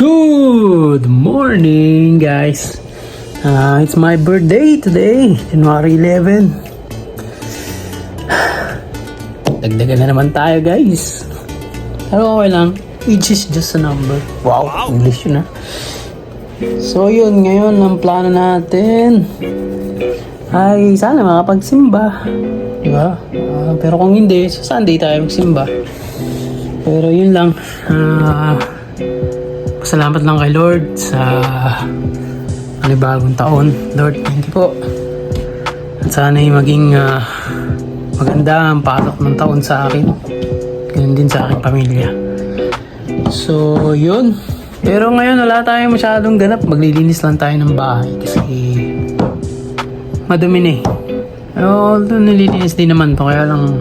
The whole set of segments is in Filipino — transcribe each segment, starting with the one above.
Good morning, guys. It's my birthday today, January 11. Dagdagan na naman tayo, guys. Pero okay lang. Age is just a number. Wow. English yun, ha? So, yun. Ngayon, ang plano natin ay sana makapagsimba. Diba? Pero kung hindi, sa Sunday tayo magsimba. Pero yun lang. Salamat lang kay Lord sa bagong taon. Lord, thank you po. At sana'y maging maganda ang pasok ng taon sa akin. Ganun din sa aking pamilya. So, yun. Pero ngayon wala tayong masyadong ganap. Maglilinis lang tayo ng bahay kasi madumi na eh. Although nililinis din naman to, kaya lang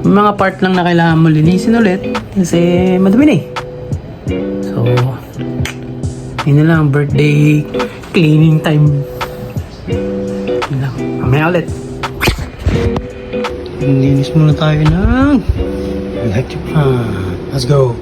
may mga part lang na kailangan mo linisin ulit kasi madumi na eh. So, yun na lang, birthday cleaning time. Yun lang, mamaya ulit. Linis muna tayo ng electric fan. Let's go.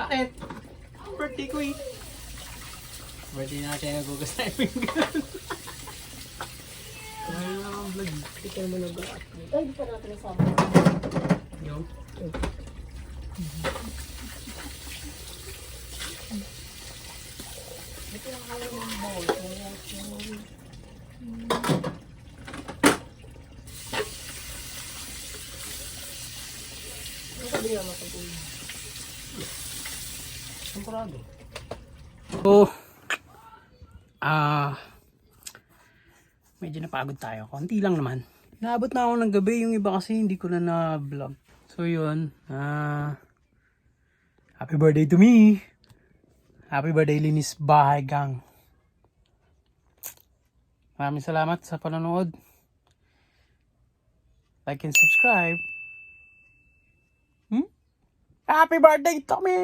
Bakit? Birthday ko eh. Birthday na siya nagugas na yung pinggan. Ano na ang vlog? Ikaw mo nag-upload. Ay, di pa natin nasama. Yo. Ito yung hawak ng bowl. Ano sabi nga matagulong? Temporado. So, medyo napagod tayo. Konti lang naman. Naabot na ako ng gabi. Yung iba kasi hindi ko na na-vlog. So yun. Happy birthday to me. Happy birthday Linis Bahay Gang. Maraming salamat sa panonood. Like and subscribe. Happy birthday to me!